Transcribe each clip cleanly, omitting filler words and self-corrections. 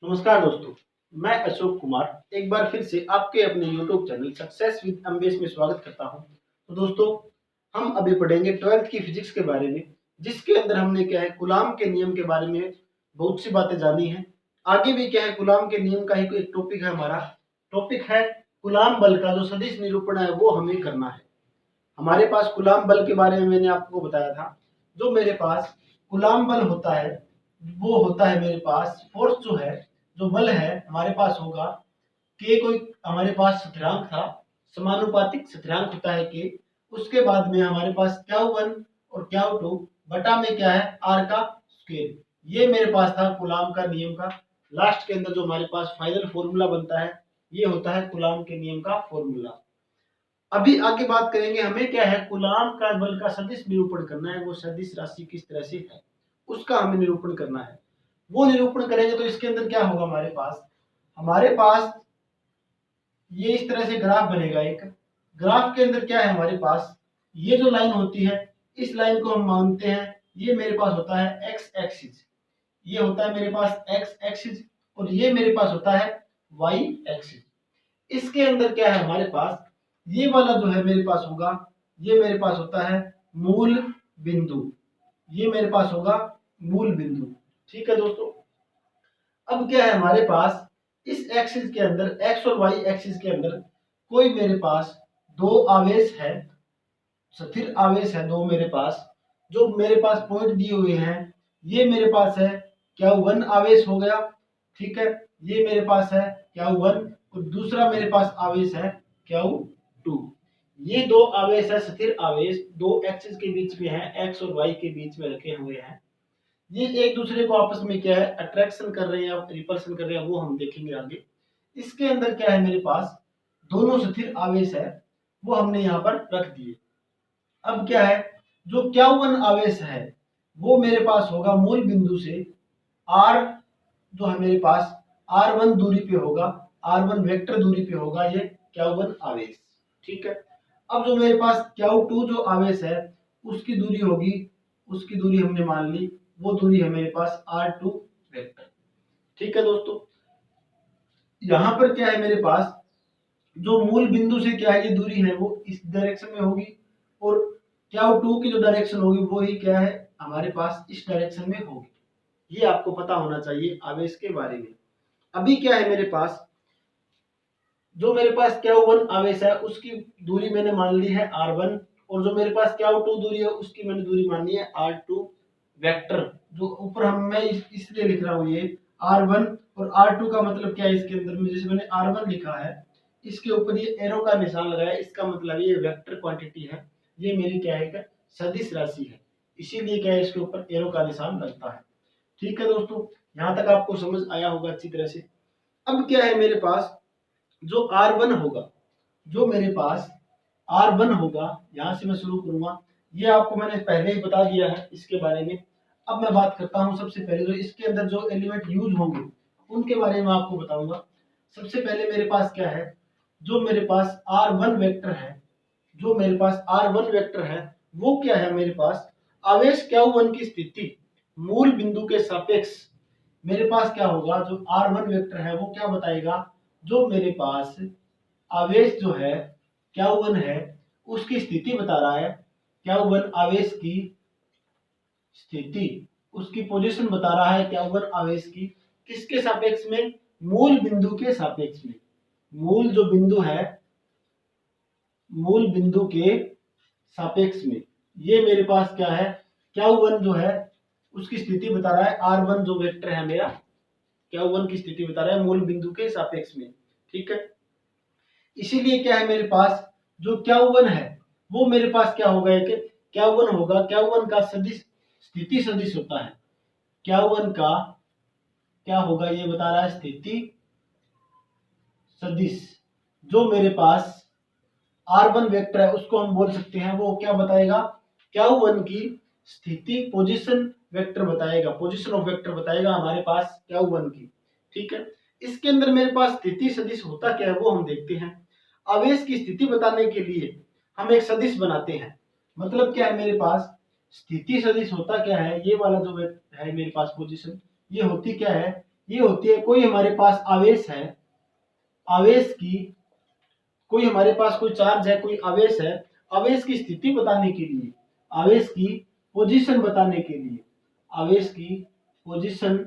नमस्कार दोस्तों, मैं अशोक कुमार एक बार फिर से आपके अपने YouTube channel success with MBS में स्वागत करता हूं। तो दोस्तों, हम अभी पढ़ेंगे 12th की फिजिक्स के बारे में, जिसके अंदर हमने क्या है कूलाम के नियम के बारे में बहुत सी बातें जानी हैं। आगे भी क्या है कूलाम के नियम का ही एक टॉपिक है, हमारा टॉपिक है कूलाम बल का जो सदिश निरूपण है वो हमें करना है। हमारे पास कूलाम बल के बारे में मैंने आपको बताया था। जो मेरे पास कूलाम बल होता है वो होता है मेरे पास फोर्स जो है, जो बल है हमारे पास होगा के, कोई हमारे पास स्थिरांक था, समानुपातिक स्थिरांक होता है के। उसके बाद में हमारे पास Q1 और Q2 बटा में क्या है R का स्क्वायर। ये मेरे पास था कूलाम का नियम का। लास्ट के अंदर जो हमारे पास फाइनल फॉर्मूला बनता है ये होता है कूलाम के नियम का फॉर्मूला। अभी आगे बात करेंगे, हमें क्या है कूलाम का बल का सदिश निरूपण करना है। वो सदिश राशि किस तरह से है उसका हमें निरूपण करना है। वो निरूपण करेंगे तो इसके अंदर क्या होगा, हमारे पास ये इस तरह से ग्राफ बनेगा। एक ग्राफ के अंदर क्या है हमारे पास, ये जो लाइन होती है इस लाइन को हम मानते हैं ये मेरे पास होता है एक्स एक्सिस, ये होता है मेरे पास एक्स एक्सिस, और ये मेरे पास होता है वाई एक्सिस। इसके अंदर क्या है हमारे पास, ये वाला जो है मेरे पास होगा, ये मेरे पास होता है मूल बिंदु, ये मेरे पास होगा मूल बिंदु। ठीक है दोस्तों, अब क्या है हमारे पास इस एक्सिस के अंदर, एक्स और वाई एक्सिस के अंदर कोई मेरे पास दो आवेश है, स्थिर आवेश है दो मेरे पास, जो मेरे पास पॉइंट दिए हुए हैं। ये मेरे पास है Q1 आवेश हो गया, ठीक है, ये मेरे पास है Q1 और दूसरा मेरे पास आवेश है Q2। ये दो आवेश है स्थिर आवेश, दो एक्सिस के बीच में है, एक्स और वाई के बीच में रखे हुए हैं। ये एक दूसरे को आपस में क्या है अट्रैक्शन कर रहे हैं या रिपल्शन कर रहे हैं, वो हम देखेंगे आगे। इसके अंदर क्या है मेरे पास दोनों स्थिर आवेश है, वो हमने यहाँ पर रख दिए। अब क्या है, जो Q1 आवेश है वो मेरे पास होगा मूल बिंदु से R, जो है मेरे पास R1 दूरी पे होगा, R1 वेक्टर दूरी पे होगा ये Q1 आवेश। ठीक है, अब जो मेरे पास Q2 जो आवेश है उसकी दूरी होगी, उसकी दूरी हमने मान ली, वो दूरी है मेरे पास R2 वेक्टर। ठीक है दोस्तों, यहाँ पर क्या है मेरे पास जो मूल बिंदु से क्या है ये दूरी है वो इस डायरेक्शन में होगी, और Q2 की जो डायरेक्शन होगी वो ही क्या है हमारे पास इस डायरेक्शन में होगी। ये आपको पता होना चाहिए आवेश के बारे में। अभी क्या है मेरे पास, जो मेरे पास Q1 आवेश है उसकी दूरी मैंने मान ली है R1, और जो मेरे पास Q2 दूरी है उसकी मैंने दूरी मानी है R2 वेक्टर। जो ऊपर हम मैं इसलिए लिख रहा हूँ ये R1 और R2 का मतलब क्या है, इसके अंदर में जैसे मैंने R1 लिखा है इसके ऊपर ये एरो का निशान लगाया, इसका मतलब ये वेक्टर क्वांटिटी है, ये मेरी क्या है सदिश राशि है, इसीलिए क्या है इसके ऊपर एरो का निशान लगता है। ठीक है दोस्तों, यहाँ तक आपको समझ आया होगा अच्छी तरह से। अब क्या है मेरे पास जो R1 होगा, जो मेरे पास R1 होगा, यहां से मैं शुरू करूंगा, ये आपको मैंने पहले ही बता दिया है इसके बारे में। अब मैं बात करता हूं सबसे पहले जो इसके अंदर जो एलिमेंट यूज होंगे उनके बारे में आपको बताऊंगा। सबसे पहले मेरे पास क्या है, जो मेरे पास R1 वेक्टर है, जो मेरे पास R1 वेक्टर है वो क्या है मेरे पास आवेश Q1 की स्थिति मूल बिंदु के सापेक्ष मेरे पास क्या होगा, जो R1 वेक्टर है वो क्या बताएगा, जो मेरे पास आवेश जो है Q1 है उसकी स्थिति बता रहा है, Q1 आवेश की स्थिति, उसकी पोजीशन बता रहा है Q1 आवेश की, किसके सापेक्ष में, मूल बिंदु के सापेक्ष में। मूल जो बिंदु है, मूल बिंदु के सापेक्ष में ये मेरे पास क्या है Q1 जो है उसकी स्थिति बता रहा है, R1 जो वेक्टर है मेरा Q1 की स्थिति बता रहा है मूल बिंदु के सापेक्ष में। ठीक है, इसीलिए क्या है मेरे पास जो Q1 है वो मेरे पास क्या होगा, एक Q1 होगा, Q1 का सदिश स्थिति सदिश होता है, Q1 का क्या होगा ये बता रहा है स्थिति सदिश। जो मेरे पास R1 वेक्टर है उसको हम बोल सकते हैं, वो क्या बताएगा Q1 की स्थिति पोजीशन वेक्टर बताएगा, पोजीशन ऑफ वेक्टर बताएगा हमारे पास Q1 की। ठीक है, इसके अंदर मेरे पास स्थिति सदिश होता क्या है वो हम देखते हैं। आवेश की स्थिति बताने के लिए हम एक सदिश बनाते हैं, मतलब क्या है मेरे पास स्थिति सदिश होता क्या है, ये वाला जो है मेरे पास पोजीशन, ये होती क्या है, ये होती है कोई हमारे पास आवेश है, आवेश की, कोई हमारे पास कोई चार्ज है, कोई आवेश है, आवेश की स्थिति बताने के लिए, आवेश की पोजीशन बताने के लिए, आवेश की पोजीशन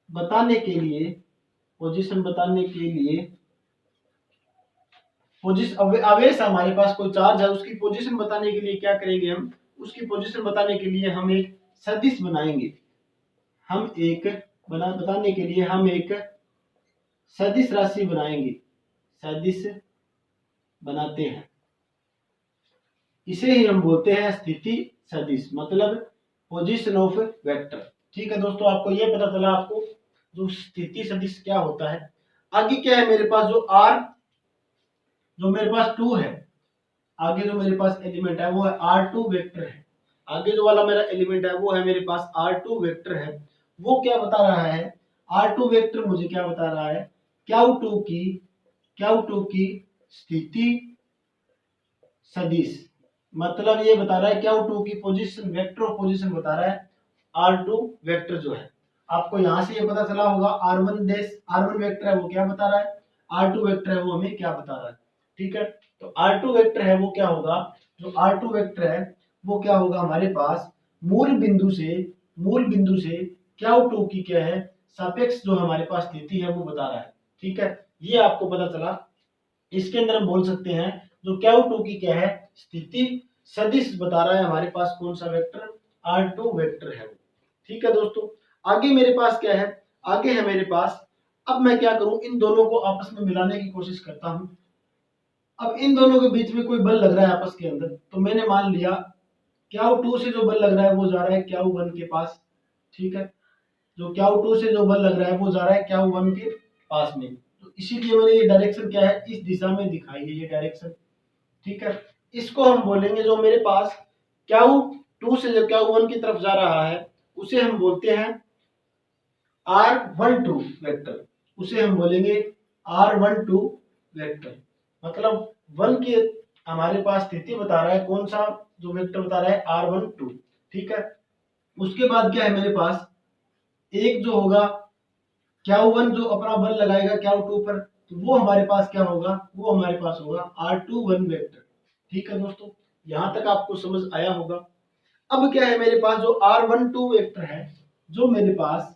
बताने के लिए, पोजीशन बताने के लिए, आवेश हमारे पास कोई चार्ज है, उसकी पोजीशन बताने के लिए क्या करेंगे हम, उसकी पोजीशन बताने के लिए हम एक सदिश बनाएंगे, हम एक बताने के लिए हम एक सदिश राशि बनाएंगे, सदिश बनाते हैं, इसे ही हम बोलते हैं स्थिति सदिश, मतलब पोजीशन ऑफ वेक्टर। ठीक है दोस्तों, आपको ये पता चला आपको जो स्थिति सदिश क्या होता है। आगे क्या है मेरे पास, जो आर, जो मेरे पास 2 है, आगे जो मेरे पास एलिमेंट है वो है R2 वेक्टर है, आगे जो वाला मेरा एलिमेंट है वो है मेरे पास R2 वेक्टर है। वो क्या बता रहा है, R2 वेक्टर मुझे क्या बता रहा है, Q2 की स्थिति सदिश, मतलब ये बता रहा है Q2 की पोजीशन, वेक्टर ऑफ पोजीशन बता रहा है R2 वेक्टर जो है। आपको यहां से ये पता चला होगा R1 वेक्टर है वो क्या बता रहा है, R2 वेक्टर है वो हमें क्या बता रहा है। ठीक है, तो R2 वेक्टर है वो क्या होगा, जो R2 वेक्टर है वो क्या होगा, हमारे पास मूल बिंदु से Q2 की क्या है सापेक्ष जो हमारे पास स्थिति है वो बता रहा है। ठीक है, ये आपको पता चला। इसके अंदर हम बोल सकते हैं जो Q2 की क्या है स्थिति सदिश बता रहा है हमारे पास कौन सा वेक्टर, R2 वेक्टर है वो। ठीक है दोस्तों, आगे मेरे पास क्या है, आगे है मेरे पास, अब मैं क्या करूं, इन दोनों को आपस में मिलाने की कोशिश करता हूं। अब इन दोनों के बीच में कोई बल लग रहा है आपस के अंदर, तो मैंने मान लिया Q2 से जो बल लग रहा है वो जा रहा है Q1 के पास। ठीक है, जो Q2 से जो बल लग रहा है वो जा रहा है Q1 के पास में, तो इसीलिए मैंने ये डायरेक्शन क्या है इस दिशा में दिखाई है, ये डायरेक्शन। ठीक है, इसको हम बोलेंगे जो मेरे पास Q2 से जो Q1 की तरफ जा रहा है उसे हम बोलते हैं R12 वेक्टर, उसे हम बोलेंगे R12 वेक्टर, मतलब 1 की हमारे पास स्थिति बता रहा है, कौन सा जो वेक्टर बता रहा है R12। ठीक है, उसके बाद क्या है मेरे पास, एक जो होगा Q1 जो अपना बल लगाएगा Q2 पर, तो वो हमारे पास क्या होगा, वो हमारे पास होगा R21 वेक्टर। ठीक है दोस्तों, यहां तक आपको समझ आया होगा। अब क्या है मेरे पास जो R12 वेक्टर है, जो मेरे पास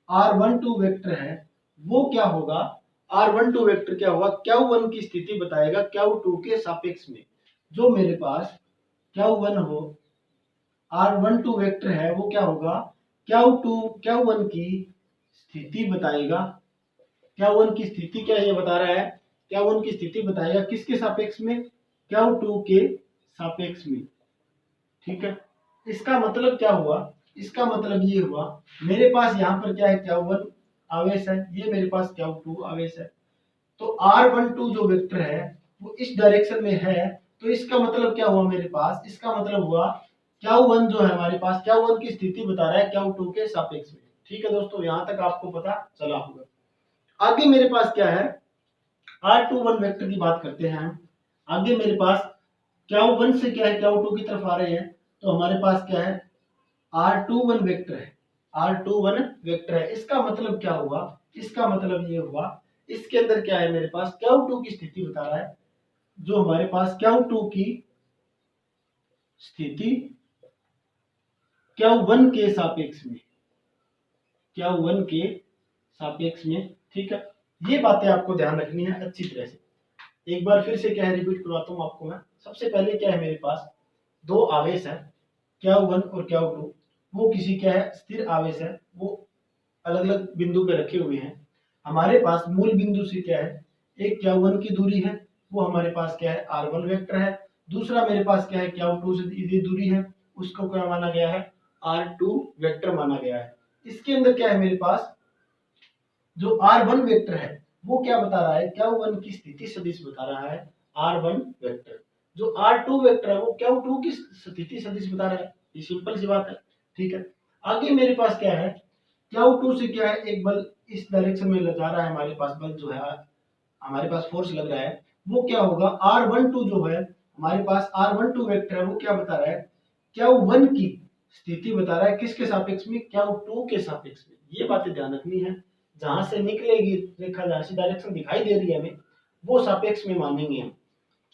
R12 वेक्टर है वो क्या होगा, R12 वेक्टर क्या होगा, Q1 की स्थिति बताएगा Q2 के सापेक्ष में। जो मेरे पास Q1 हो, R12 वेक्टर है वो क्या होगा, Q1 की स्थिति बताएगा, Q1 की स्थिति क्या ये बता रहा है, Q1 की स्थिति बताएगा किसके सापेक्ष में, Q2 के सापेक्ष में। ठीक है, इसका मतलब क्या हुआ, इसका मतलब ये हुआ मेरे पास यहाँ पर क्या है Q1 आवेश है, ये मेरे पास Q2 आवेश है, तो R12 जो वेक्टर है वो इस डायरेक्शन में है, तो इसका मतलब क्या हुआ मेरे पास, इसका मतलब हुआ Q1 जो है हमारे पास Q1 की स्थिति बता रहा है Q2 के सापेक्ष में। ठीक है दोस्तों, यहाँ तक आपको पता चला होगा। आगे मेरे पास क्या है, R21 वेक्टर की बात करते हैं हम। आगे मेरे पास Q1 से क्या है Q2 की तरफ आ रहे हैं, तो हमारे पास क्या है R21 वेक्टर है, R21 वेक्टर है। इसका मतलब क्या हुआ, इसका मतलब ये हुआ इसके अंदर क्या है मेरे पास Q2 की स्थिति बता रहा है, जो हमारे पास Q2 की स्थिति Q1 के सापेक्ष में, Q1 के सापेक्ष में। ठीक है, ये बातें आपको ध्यान रखनी है अच्छी तरह से। एक बार फिर से क्या है रिपीट करवाता हूँ आपको मैं। सबसे पहले क्या है मेरे पास दो आवेश है Q1 और Q2, वो किसी क्या है स्थिर आवेश है, वो अलग अलग बिंदु पे रखे हुए हैं। हमारे पास मूल बिंदु से क्या है एक Q1 की दूरी है, वो हमारे पास क्या है R1 वेक्टर है। दूसरा मेरे पास क्या है Q2 से ये दूरी है, उसको क्या माना गया है R2 वेक्टर माना गया है। इसके अंदर क्या है मेरे पास जो R1 वेक्टर है वो क्या बता रहा है Q1 की स्थिति सदिश बता रहा है R1 वेक्टर। जो R2 वेक्टर है वो Q2 की स्थिति सदिश बता रहा है, ये सिंपल सी बात है। ठीक है, आगे मेरे पास क्या है Q2 से क्या है एक बल इस डायरेक्शन में जा रहा है, हमारे पास बल जो है हमारे पास फोर्स लग रहा है, वो क्या होगा R12 जो है हमारे पास R12 वेक्टर है वो क्या बता रहा है Q1 की स्थिति बता रहा है किसके सापेक्ष में, Q2 के सापेक्ष में। ये बातें ध्यान रखनी है। जहां से निकलेगी रेखा, जहां से डायरेक्शन दिखाई दे रही है हमें, वो सापेक्ष में मानेंगे हम।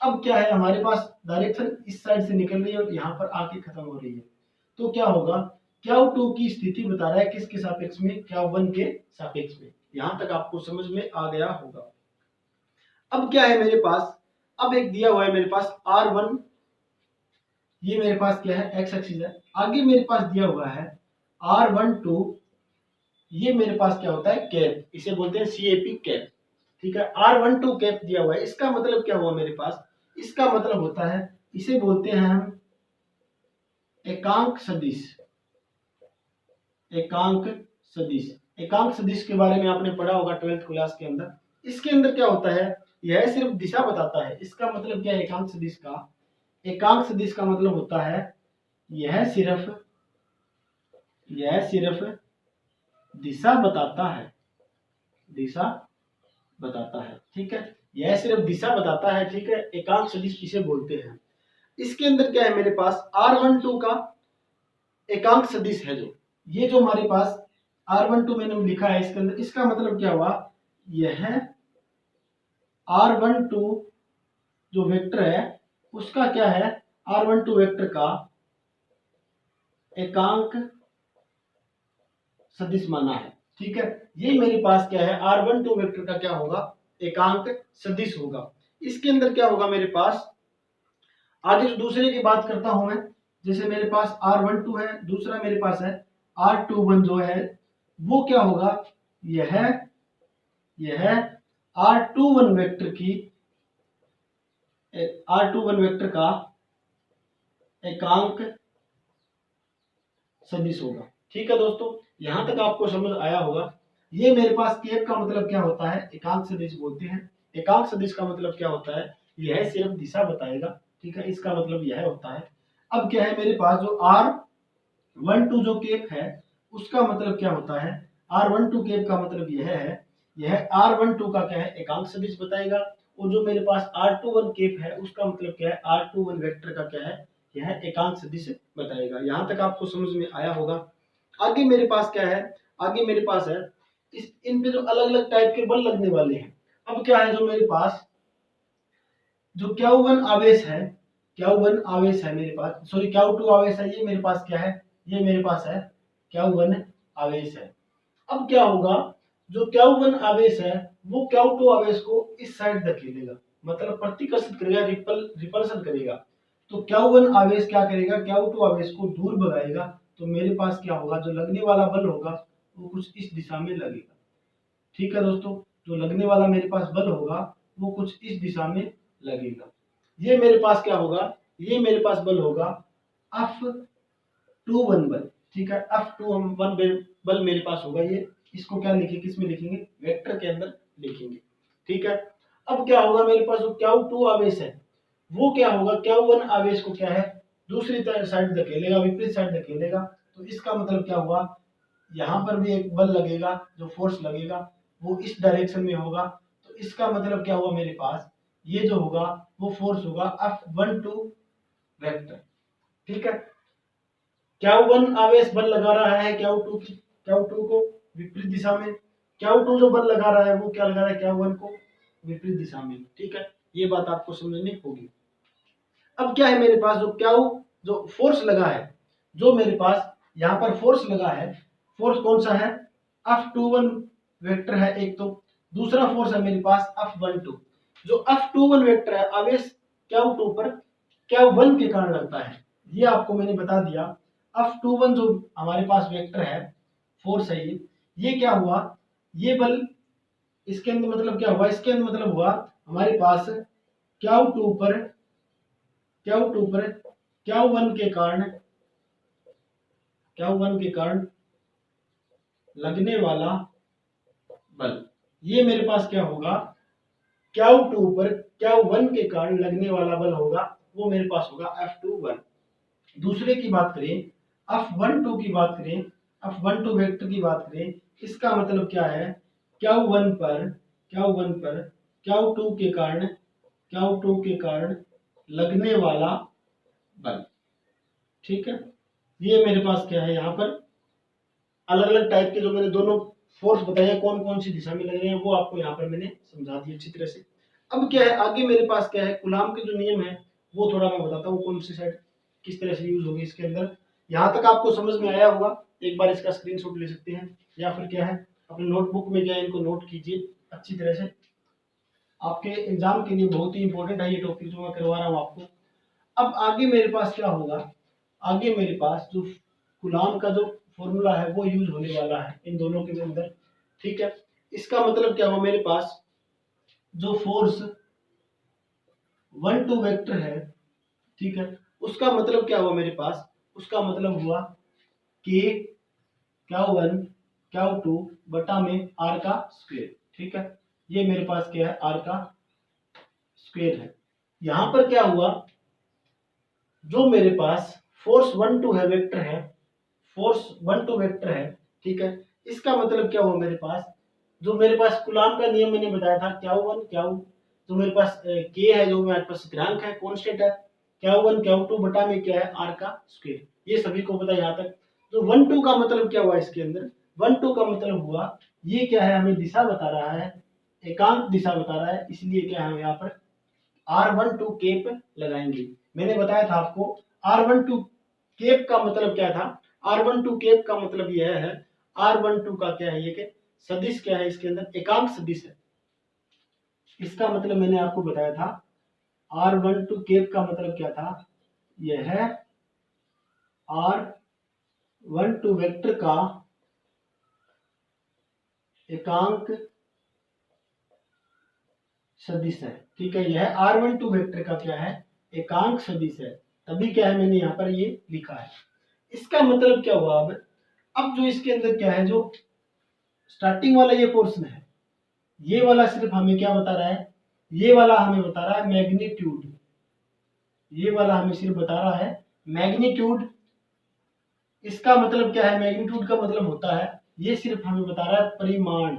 अब क्या है, हमारे पास डायरेक्शन इस साइड से निकल रही है और यहाँ पर आके खत्म हो रही है, तो क्या होगा, Q2 की स्थिति बता रहा है किसके सापेक्ष में, Q1 के सापेक्ष में। यहां तक आपको समझ में आ गया होगा। अब क्या है मेरे पास, अब एक दिया हुआ है मेरे पास R1, ये मेरे पास क्या है, एक्स एक्सिस है। आगे मेरे पास दिया हुआ है R12, ये मेरे पास क्या होता है, कैप, इसे बोलते हैं CAP कैप। ठीक है, R12 कैप दिया हुआ है। इसका मतलब क्या हुआ मेरे पास, इसका मतलब होता है, इसे बोलते हैं हम एकांक सदिश। एकांक सदिश, एकांक सदिश के बारे में आपने पढ़ा होगा 12th क्लास के अंदर। इसके अंदर क्या होता है, यह सिर्फ दिशा बताता है। इसका मतलब क्या है एकांक सदिश का, एकांक सदिश का मतलब होता है यह सिर्फ दिशा बताता है, दिशा बताता है। ठीक है, यह सिर्फ दिशा बताता है। ठीक है, एकांक सदिश किसे बोलते हैं। इसके अंदर क्या है मेरे पास, R12 का एकांक सदिश है, जो ये जो हमारे पास R12 मैंने लिखा है इसके अंदर, इसका मतलब क्या हुआ, यह R12 जो वेक्टर है उसका क्या है, R12 वेक्टर का एकांक सदिश माना है। ठीक है, ये मेरे पास क्या है, R12 वेक्टर का क्या होगा, एकांक सदिश होगा। इसके अंदर क्या होगा मेरे पास, आगे जो दूसरे की बात करता हूं मैं, जैसे मेरे पास R12 है, दूसरा मेरे पास है R21 जो है, वो क्या होगा, यह R21 वेक्टर की, R21 वेक्टर का एकांक सदिश होगा। ठीक है दोस्तों, यहां तक आपको समझ आया होगा। ये मेरे पास केप का मतलब क्या होता है, एकांक सदिश बोलते हैं। एकांक सदिश का मतलब क्या होता है, यह सिर्फ दिशा बताएगा। ठीक है, इसका मतलब यह होता है। अब क्या है मेरे पास जो R12 जो केप है उसका मतलब क्या होता है, R12 केप का मतलब यह है, यह R12 का क्या है, एकांक सदिश बताएगा। और जो मेरे पास R21 केप है उसका मतलब क्या है, R21 वेक्टर का क्या है, यह एकांक सदिश बताएगा। यहां तक आपको समझ में आया होगा। आगे मेरे पास क्या है, आगे मेरे पास है इन पे जो अलग अलग टाइप के बल लगने वाले हैं। अब क्या है, जो मेरे पास जो Q1 आवेश है, Q1 आवेश है मेरे पास, सॉरी Q2 आवेश है, ये मेरे पास क्या है, ये मेरे पास है Q1 आवेश है। अब क्या होगा, जो Q1 आवेश है वो Q2 आवेश को इस साइड धकेलेगा, मतलब प्रतिकर्षित करेगा, रिपल्शन करेगा। तो Q1 आवेश क्या करेगा, Q2 आवेश को दूर भगाएगा। तो मेरे पास क्या होगा, जो लगने वाला बल होगा वो कुछ इस दिशा में लगेगा। ठीक है दोस्तों, जो लगने वाला मेरे पास बल होगा वो कुछ इस दिशा में लगेगा। ये मेरे पास क्या होगा, ये मेरे पास बल होगा F21 बल। ठीक है, F21 बल मेरे पास होगा। ये इसको क्या लिखेंगे, किसमें लिखेंगे, वेक्टर के अंदर लिखेंगे। ठीक है, अब क्या होगा मेरे पास जो Q2 आवेश है वो क्या होगा, Q1 आवेश को क्या है, दूसरी साइड धकेलेगा, विपरीत साइड धकेलेगा। तो इसका मतलब क्या हुआ, यहाँ पर भी एक बल लगेगा, जो फोर्स लगेगा वो इस डायरेक्शन में होगा। तो इसका मतलब क्या हुआ मेरे पास, ये जो होगा वो फोर्स होगा F12 वेक्टर। ठीक है, Q1 आवेश बल लगा रहा है Q2 को विपरीत दिशा में, Q2 जो बल लगा रहा है वो क्या लगा रहा है, Q1 को विपरीत दिशा में। ठीक है, ये बात आपको समझनी होगी। अब क्या है मेरे पास जो फोर्स लगा है, जो मेरे पास यहाँ पर फोर्स लगा है, फोर्स कौन सा है, F21 वेक्टर है एक। तो दूसरा फोर्स है मेरे पास F12। जो F21 वेक्टर है आवेश Q2 पर Q1 के कारण लगता है, ये आपको मैंने बता दिया। F21 जो हमारे पास वेक्टर है, फोर्स है, ये क्या हुआ, ये बल इसके अंदर मतलब क्या हुआ, इसके अंदर मतलब हुआ हमारे पास Q2 पर Q1 के कारण लगने वाला बल, ये मेरे पास क्या होगा, Q2 पर Q1 के कारण लगने वाला बल होगा, वो मेरे पास होगा F21। दूसरे की बात करें, F12 की बात करें, F12 वेक्टर की बात करें, इसका मतलब क्या है, Q1 पर Q2 के कारण लगने वाला बल। ठीक है, ये मेरे पास क्या है, यहाँ पर अलग अलग टाइप के जो मैंने दोनों फोर्स बताए हैं कौन कौन सी दिशा में लग रहे हैं वो आपको यहाँ पर मैंने समझा दिया अच्छी तरह से। अब क्या है आगे मेरे पास क्या है, कूलाम के जो नियम है वो थोड़ा मैं बताता हूँ कौन सी साइड किस तरह से यूज होगी इसके अंदर। यहाँ तक आपको समझ में आया होगा, एक बार इसका स्क्रीनशॉट ले सकते हैं या फिर क्या है अपने नोटबुक में क्या है इनको नोट कीजिए अच्छी तरह से। आपके एग्जाम के लिए बहुत ही इंपॉर्टेंट है ये टॉपिक जो मैं करवा रहा हूँ आपको। अब आगे मेरे पास क्या होगा, आगे मेरे पास जो कूलाम का जो फॉर्मूला है वो यूज होने वाला है इन दोनों के अंदर, ठीक है। इसका मतलब क्या हुआ, मेरे पास जो फोर्स 1 2 वेक्टर है, ठीक है, उसका मतलब क्या हुआ मेरे पास, उसका मतलब हुआ के Q1 Q2 बटा में आर का स्क्वायर, ठीक है। ये मेरे पास क्या है, आर का स्क्वायर है। यहां पर क्या हुआ, जो मेरे पास फोर्स 1 2 है वेक्टर है, फोर्स 1 2 वेक्टर है, ठीक है। इसका मतलब क्या हुआ मेरे पास, जो मेरे पास कूलाम का नियम मैंने बताया था Q1 Q, जो मेरे पास के है, जो मेरे पास स्थिरांक है कांस्टेंट है, Q1 Q2 बटा में क्या है आर का स्क्वायर, ये सभी को पता है यहाँ तक। जो 1 2 का मतलब क्या हुआ इसके अंदर, 1 2 का मतलब हुआ ये क्या है, हमें दिशा बता रहा है, एकांक दिशा बता रहा है, इसलिए क्या है यहाँ पर R12 केप लगाएंगे। मैंने बताया था आपको R12 केप का मतलब क्या था, R12 केप का मतलब यह है, R12 का क्या है, ये कि सदिश क्या है इसके अंदर, एकांक सदिश है। इसका मतलब मैंने आपको बताया था R12 केप का मतलब क्या था, यह है R12 वेक्टर का एकांक सदिश है, ठीक है। यह R12 वेक्टर का क्या है, एकांक सदिश है, तभी क्या है मैंने यहाँ पर ये लिखा है। इसका मतलब क्या हुआ, अब जो इसके अंदर क्या है, जो स्टार्टिंग वाला ये पोर्शन है, ये वाला सिर्फ हमें क्या बता रहा है, ये वाला हमें बता रहा है मैग्नीट्यूड, ये वाला हमें सिर्फ बता रहा है मैग्नीट्यूड। इसका मतलब क्या है, मैग्नीट्यूड का मतलब होता है ये सिर्फ हमें बता रहा है परिमाण,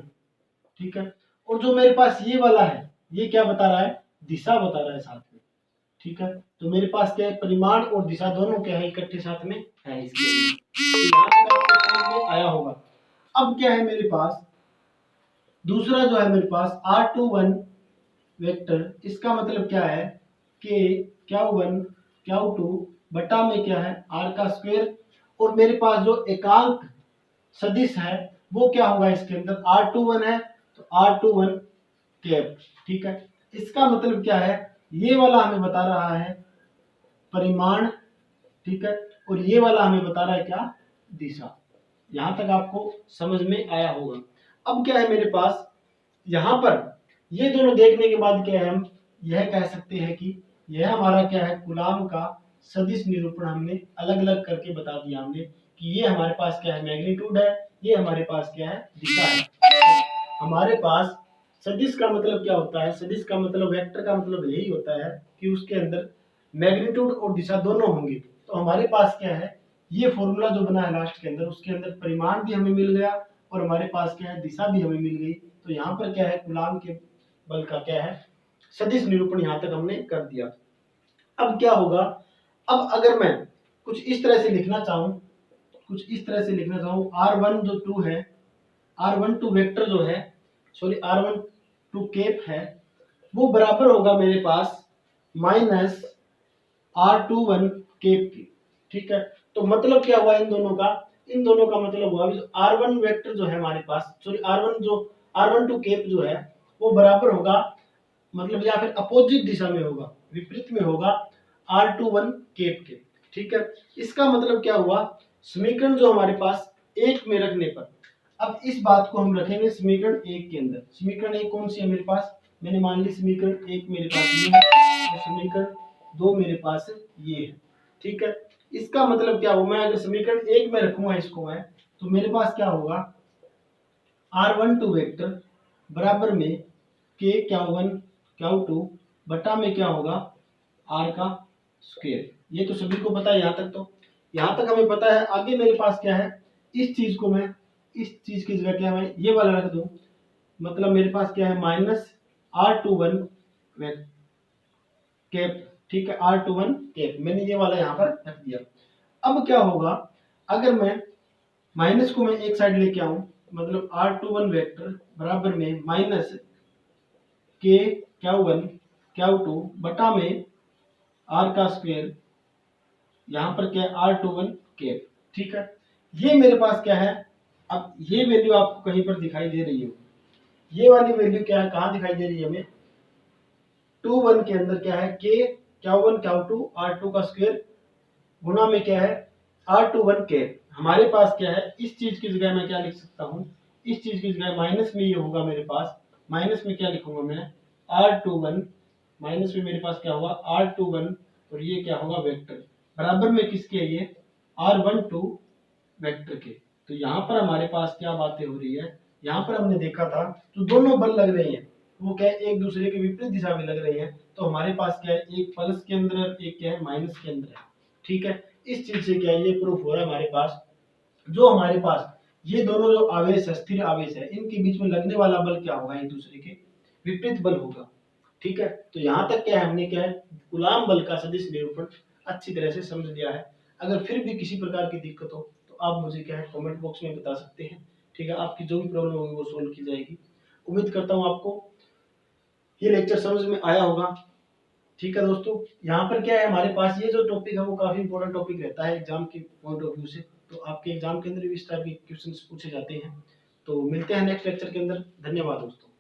ठीक है। और जो मेरे पास ये वाला है ये क्या बता रहा है, दिशा बता रहा है साथ में, ठीक है। तो मेरे पास क्या है, परिमाण और दिशा दोनों क्या है इकट्ठे साथ में है इसके अंदर। तो यहाँ तक आपको समझ में आया होगा। अब क्या है मेरे पास, दूसरा जो है मेरे पास R21 वेक्टर, इसका मतलब क्या है कि Q1 Q2 बटा में क्या है आर का स्क्वायर, और मेरे पास जो एकांक सदिश है वो क्या होगा इसके अंदर, R21 है तो R21 कैप, ठीक है। इसका मतलब क्या है, ये वाला हमें बता रहा है परिमाण, ठीक है, और ये वाला हमें बता रहा है क्या, दिशा। यहां तक आपको समझ में आया होगा। अब क्या है मेरे पास, यहां पर ये दोनों देखने के बाद क्या है, हम यह कह सकते हैं कि यह हमारा क्या है, कूलाम का सदिश निरूपण हमने अलग अलग करके बता दिया हमने कि ये हमारे पास क्या है मैग्नीट्यूड है, ये हमारे पास क्या है दिशा है। तो हमारे पास सदिश का मतलब क्या होता है, सदिश का मतलब वेक्टर का मतलब यही होता है कि उसके अंदर मैग्नीट्यूड और दिशा दोनों होंगे। तो हमारे पास क्या है, ये फॉर्मूला जो बना है लास्ट के अंदर, उसके अंदर परिमाण भी हमें मिल गया और हमारे पास क्या है दिशा भी हमें मिल गई। तो यहाँ पर क्या है, कूलाम के बल का क्या है सदिश निरूपण यहाँ तक हमने कर दिया। अब क्या होगा, अब अगर मैं कुछ इस तरह से लिखना चाहूँ, कुछ इस तरह से लिखना चाहूँ, R1 जो 2 है, R12 वेक्टर जो है, सॉरी R12 केप है, वो बराबर होगा मेरे पास माइनस R21 केप की, ठीक है। तो मतलब क्या हुआ इन दोनों का, इन दोनों का मतलब हुआ R1 वेक्टर जो है हमारे पास, सॉरी R12 केप जो है वो बराबर होगा, मतलब या फिर अपोजिट दिशा में होगा, विपरीत में होगा R21 केप के, ठीक है। इसका मतलब क्या हुआ, समीकरण जो हमारे पास एक में रखने पर, अब इस बात को हम रखेंगे समीकरण एक के अंदर। समीकरण एक कौन सी है मेरे पास, मैंने मान ली समीकरण एक मेरे पास ये है और समीकरण दो मेरे पास ये है, ठीक है। इसका मतलब क्या होगा, मैं अगर समीकरण एक में रखूंगा इसको मैं, तो मेरे पास क्या होगा R12 वेक्टर बराबर में के Q1 Q2 बटा में क्या होगा R का स्क्वायर। ये तो सभी को पता है यहाँ तक, तो यहाँ तक हमें पता है। आगे मेरे पास क्या है, इस चीज को मैं इस चीज की जगह क्या मैं ये वाला रख दूं, मतलब मेरे पास क्या है माइनस R21 कैप, ठीक है, R21 कैप मैंने ये वाला यहाँ पर रख दिया। अब क्या होगा, अगर मैं माइनस को मैं एक साइड लेके आऊं, मतलब r21 वेक्टर बराबर में माइनस के Q1 Q2 बटा में r का स्क्वायर, यहाँ पर क्या है R21 कैप। ठीक है, ये मेरे पास क्या है, अब ये वैल्यू आपको कहीं पर दिखाई दे रही हो, ये वाली वैल्यू क्या है, कहाँ दिखाई दे रही है हमें, 21 के अंदर क्या है के Q1 Q2 R2 का स्क्वायर गुना में क्या है R21 कैप। हमारे पास क्या है, इस चीज की जगह मैं क्या लिख सकता हूँ, इस चीज की जगह माइनस में ये होगा मेरे पास, माइनस में क्या लिखूंगा मैं R21, माइनस में मेरे पास क्या होगा R21 और ये क्या होगा वेक्टर बराबर में किसके है ये R12 वेक्टर के। तो यहाँ पर हमारे पास क्या बातें हो रही है, यहाँ पर हमने देखा था तो दोनों बल लग रहे हैं, वो क्या है एक दूसरे के विपरीत दिशा में लग रहे हैं। तो हमारे पास क्या है, एक प्लस के अंदर है, एक क्या है माइनस के अंदर है। ठीक है, इस चीज से क्या है ये प्रूफ हो रहा है हमारे पास, जो हमारे पास ये दोनों जो आवेश है, स्थिर आवेश है, इनके बीच में लगने वाला बल क्या होगा, एक दूसरे के विपरीत बल होगा। ठीक है, तो यहाँ तक क्या है हमने क्या है गुलाम बल का सदिश निरूपण अच्छी तरह से समझ लिया है। अगर फिर भी किसी प्रकार की दिक्कत हो तो आप मुझे क्या है कमेंट बॉक्स में बता सकते हैं। ठीक है, आपकी जो भी प्रॉब्लम होगी वो सोल्व की जाएगी। उम्मीद करता हूँ आपको ये लेक्चर समझ में आया होगा। ठीक है दोस्तों, यहाँ पर क्या है हमारे पास ये जो टॉपिक है वो काफी इंपॉर्टेंट टॉपिक रहता है एग्जाम के पॉइंट ऑफ व्यू से, तो आपके एग्जाम के अंदर भी इस टाइप के क्वेश्चन पूछे जाते हैं। तो मिलते हैं नेक्स्ट लेक्चर के अंदर। धन्यवाद दोस्तों।